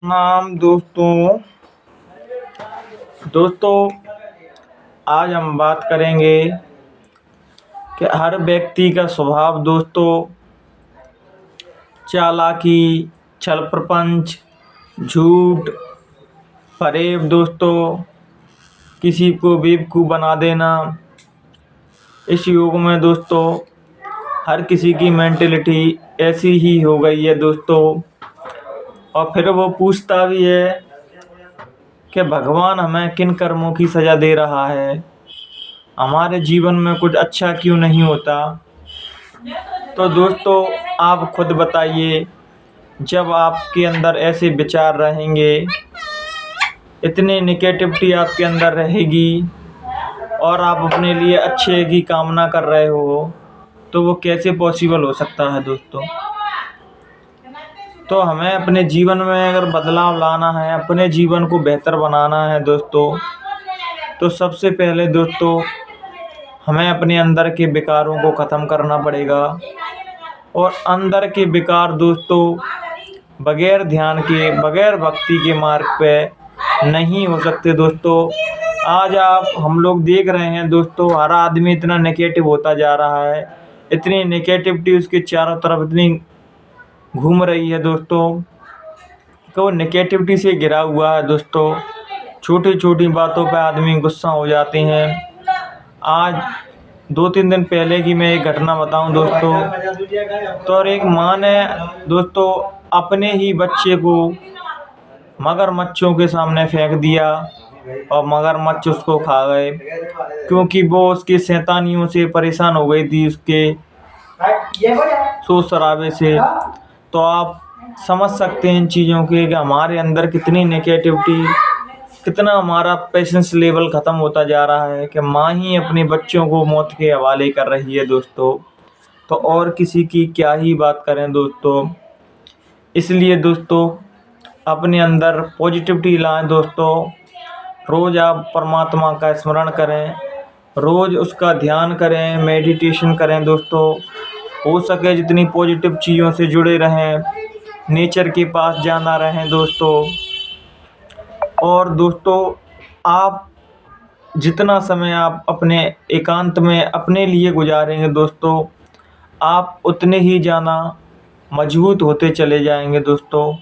नाम दोस्तों दोस्तों आज हम बात करेंगे कि हर व्यक्ति का स्वभाव दोस्तों चालाकी, छल प्रपंच, झूठ, फरेब दोस्तों, किसी को बेवकूफ़ बना देना। इस युग में दोस्तों हर किसी की मेंटेलिटी ऐसी ही हो गई है दोस्तों। और फिर वो पूछता भी है कि भगवान हमें किन कर्मों की सज़ा दे रहा है, हमारे जीवन में कुछ अच्छा क्यों नहीं होता। तो दोस्तों आप खुद बताइए, जब आपके अंदर ऐसे विचार रहेंगे, इतनी नेगेटिविटी आपके अंदर रहेगी और आप अपने लिए अच्छे की कामना कर रहे हो, तो वो कैसे पॉसिबल हो सकता है दोस्तों। तो हमें अपने जीवन में अगर बदलाव लाना है, अपने जीवन को बेहतर बनाना है दोस्तों, तो सबसे पहले दोस्तों हमें अपने अंदर के विकारों को ख़त्म करना पड़ेगा। और अंदर के विकार दोस्तों बगैर ध्यान के, बगैर भक्ति के मार्ग पे नहीं हो सकते दोस्तों। आज हम लोग देख रहे हैं दोस्तों, हर आदमी इतना नेगेटिव होता जा रहा है, इतनी नेगेटिविटी उसके चारों तरफ इतनी घूम रही है दोस्तों कि वो नेगेटिविटी से घिरा हुआ है दोस्तों। छोटी छोटी बातों पे आदमी गुस्सा हो जाते हैं। आज 2-3 दिन पहले की मैं एक घटना बताऊं दोस्तों, तो और एक माँ ने दोस्तों अपने ही बच्चे को मगरमच्छों के सामने फेंक दिया और मगरमच्छ उसको खा गए, क्योंकि वो उसकी शैतानियों से परेशान हो गई थी, उसके शोर शराबे से। तो आप समझ सकते हैं इन चीज़ों के कि हमारे अंदर कितनी नेगेटिविटी, कितना हमारा पेशेंस लेवल ख़त्म होता जा रहा है कि माँ ही अपने बच्चों को मौत के हवाले कर रही है दोस्तों। तो और किसी की क्या ही बात करें दोस्तों। इसलिए दोस्तों अपने अंदर पॉजिटिविटी लाएं दोस्तों। रोज़ आप परमात्मा का स्मरण करें, रोज़ उसका ध्यान करें, मेडिटेशन करें दोस्तों। हो सके जितनी पॉजिटिव चीज़ों से जुड़े रहें, नेचर के पास जाना रहें दोस्तों। और दोस्तों आप जितना समय आप अपने एकांत में अपने लिए गुजारेंगे दोस्तों, आप उतने ही ज़्यादा मजबूत होते चले जाएंगे दोस्तों।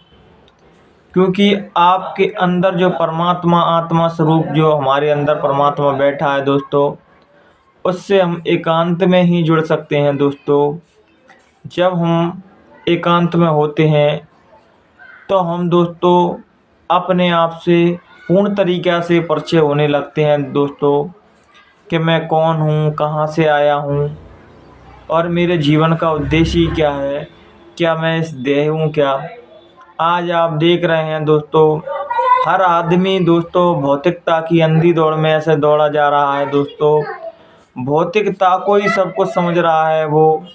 क्योंकि आपके अंदर जो परमात्मा आत्मा स्वरूप जो हमारे अंदर परमात्मा बैठा है दोस्तों, उससे हम एकांत में ही जुड़ सकते हैं दोस्तों। जब हम एकांत में होते हैं तो हम दोस्तों अपने आप से पूर्ण तरीक़े से परिचय होने लगते हैं दोस्तों कि मैं कौन हूँ, कहाँ से आया हूँ और मेरे जीवन का उद्देश्य क्या है, क्या मैं इस देह हूँ क्या। आज आप देख रहे हैं दोस्तों, हर आदमी दोस्तों भौतिकता की अंधी दौड़ में ऐसे दौड़ा जा रहा है दोस्तों। भौतिकता को ही सब कुछ समझ रहा है वो,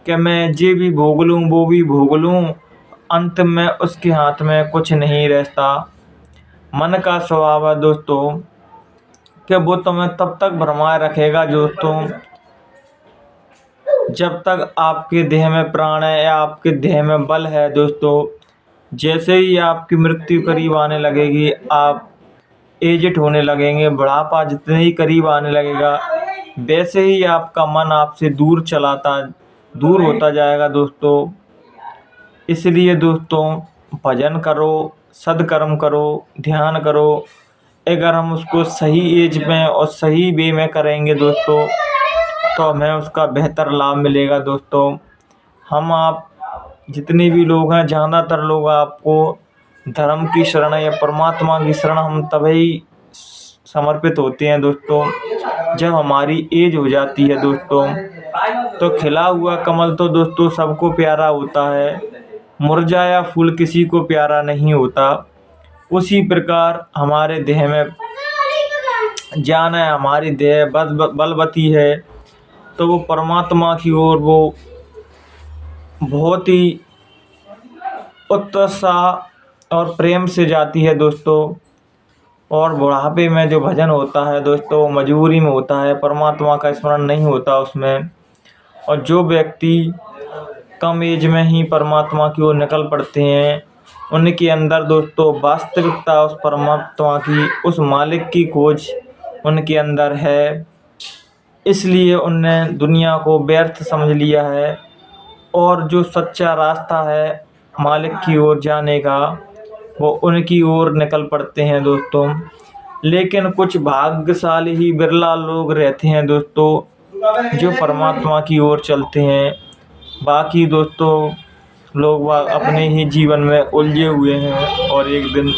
कि मैं ये भी भोग लूँ वो भी भोग लूँ, अंत में उसके हाथ में कुछ नहीं रहता। मन का स्वभाव है दोस्तों कि वो तुम्हें तब तक भरमाए रखेगा दोस्तों जब तक आपके देह में प्राण है या आपके देह में बल है दोस्तों। जैसे ही आपकी मृत्यु करीब आने लगेगी, आप एजेड होने लगेंगे, बुढ़ापा जितने ही करीब आने लगेगा, वैसे ही आपका मन आपसे दूर होता जाएगा दोस्तों। इसलिए दोस्तों भजन करो, सद्कर्म करो, ध्यान करो। अगर हम उसको सही एज में और सही वे में करेंगे दोस्तों, तो हमें उसका बेहतर लाभ मिलेगा दोस्तों। आप जितने भी लोग हैं, ज़्यादातर लोग आपको धर्म की शरण या परमात्मा की शरण हम तभी समर्पित होते हैं दोस्तों जब हमारी एज हो जाती है दोस्तों। तो खिला हुआ कमल तो दोस्तों सबको प्यारा होता है, मुरझाया फूल किसी को प्यारा नहीं होता। उसी प्रकार हमारे देह में जान है, हमारी देह बलवती है, तो वो परमात्मा की ओर वो बहुत ही उत्साह और प्रेम से जाती है दोस्तों। और बुढ़ापे में जो भजन होता है दोस्तों, वो मजबूरी में होता है, परमात्मा का स्मरण नहीं होता उसमें। और जो व्यक्ति कम एज में ही परमात्मा की ओर निकल पड़ते हैं, उनके अंदर दोस्तों वास्तविकता उस परमात्मा की, उस मालिक की खोज उनके अंदर है। इसलिए उनने दुनिया को व्यर्थ समझ लिया है और जो सच्चा रास्ता है मालिक की ओर जाने का वो उनकी ओर निकल पड़ते हैं दोस्तों। लेकिन कुछ भाग्यशाली ही बिरला लोग रहते हैं दोस्तों जो परमात्मा की ओर चलते हैं। बाकी दोस्तों लोग अपने ही जीवन में उलझे हुए हैं और एक दिन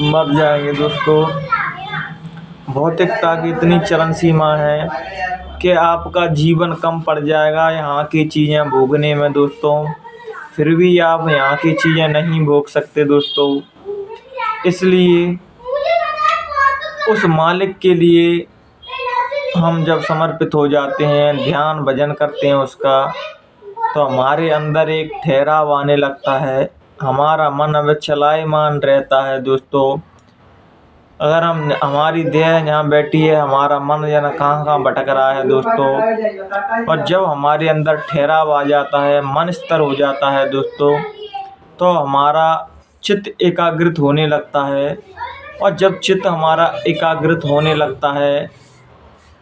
मर जाएंगे दोस्तों। भौतिकता की इतनी चरम सीमा है कि आपका जीवन कम पड़ जाएगा यहाँ की चीज़ें भोगने में दोस्तों, फिर भी आप यहाँ की चीज़ें नहीं भोग सकते दोस्तों। इसलिए उस मालिक के लिए हम जब समर्पित हो जाते हैं, ध्यान भजन करते हैं उसका, तो हमारे अंदर एक ठहराव आने लगता है, हमारा मन अब चलायमान रहता है दोस्तों। अगर हमारी देह यहाँ बैठी है, हमारा मन यहाँ कहाँ भटक रहा है दोस्तों। और जब हमारे अंदर ठहराव आ जाता है, मन स्थिर हो जाता है दोस्तों, तो हमारा चित्त एकाग्रित होने लगता है। और जब चित्त हमारा एकाग्रित होने लगता है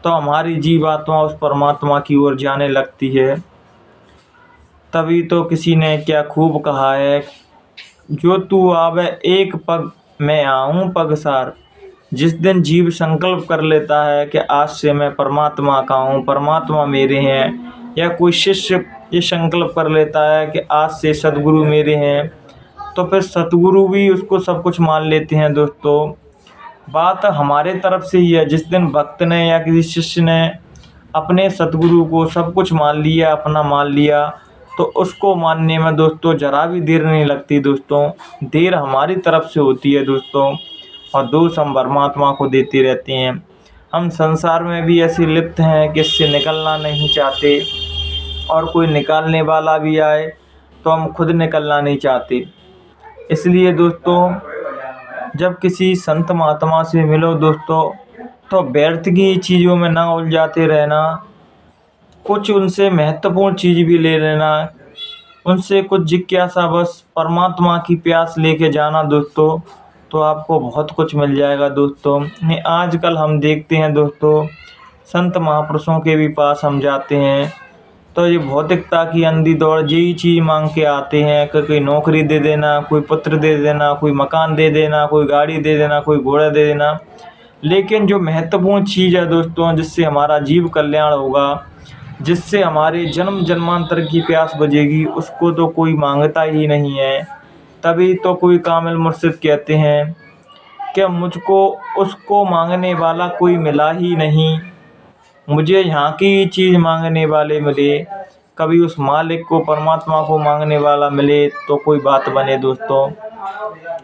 तो हमारी जीवात्मा उस परमात्मा की ओर जाने लगती है। तभी तो किसी ने क्या खूब कहा है, जो तू आवे एक पग मैं आऊँ पगसार। जिस दिन जीव संकल्प कर लेता है कि आज से मैं परमात्मा का हूँ, परमात्मा मेरे हैं, या कोई शिष्य ये संकल्प कर लेता है कि आज से सद्गुरु मेरे हैं, तो फिर सतगुरु भी उसको सब कुछ मान लेते हैं दोस्तों। बात हमारे तरफ से ही है। जिस दिन भक्त ने या किसी शिष्य ने अपने सतगुरु को सब कुछ मान लिया, अपना मान लिया, तो उसको मानने में दोस्तों ज़रा भी देर नहीं लगती दोस्तों। देर हमारी तरफ से होती है दोस्तों और दोष हम परमात्मा को देते रहते हैं। हम संसार में भी ऐसे लिप्त हैं कि इससे निकलना नहीं चाहते, और कोई निकालने वाला भी आए तो हम खुद निकलना नहीं चाहते। इसलिए दोस्तों जब किसी संत महात्मा से मिलो दोस्तों, तो व्यर्थ की चीज़ों में ना उलझाते रहना, कुछ उनसे महत्वपूर्ण चीज़ भी ले लेना, उनसे कुछ जिज्ञासा बस परमात्मा की प्यास लेके जाना दोस्तों, तो आपको बहुत कुछ मिल जाएगा दोस्तों। आजकल हम देखते हैं दोस्तों, संत महापुरुषों के भी पास हम जाते हैं तो ये भौतिकता की अंधी दौड़ यही चीज़ मांग के आते हैं कि कोई नौकरी दे देना, कोई पुत्र दे देना, कोई मकान दे देना, कोई गाड़ी दे देना, कोई घोड़ा दे देना। लेकिन जो महत्वपूर्ण चीज़ है दोस्तों, जिससे हमारा जीव कल्याण होगा, जिससे हमारे जन्म जन्मांतर की प्यास बुझेगी, उसको तो कोई मांगता ही नहीं है। तभी तो कोई कामिल मुर्शिद कहते हैं कि मुझको उसको मांगने वाला कोई मिला ही नहीं, मुझे यहाँ की चीज़ मांगने वाले मिले। कभी उस मालिक को, परमात्मा को मांगने वाला मिले तो कोई बात बने दोस्तों।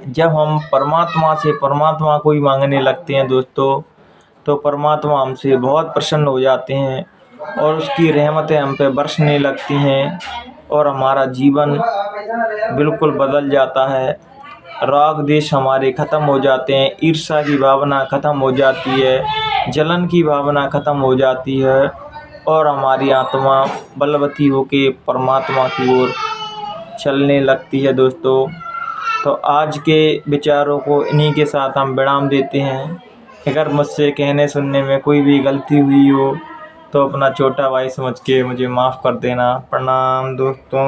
जब हम परमात्मा से परमात्मा को ही मांगने लगते हैं दोस्तों, तो परमात्मा हमसे बहुत प्रसन्न हो जाते हैं और उसकी रहमतें हम पे बरसने लगती हैं और हमारा जीवन बिल्कुल बदल जाता है। राग द्वेष हमारे ख़त्म हो जाते हैं, ईर्ष्या की भावना ख़त्म हो जाती है, जलन की भावना ख़त्म हो जाती है और हमारी आत्मा बलवती होके परमात्मा की ओर चलने लगती है दोस्तों। तो आज के विचारों को इन्हीं के साथ हम विराम देते हैं। अगर मुझसे कहने सुनने में कोई भी गलती हुई हो तो अपना छोटा भाई समझ के मुझे माफ़ कर देना। प्रणाम दोस्तों।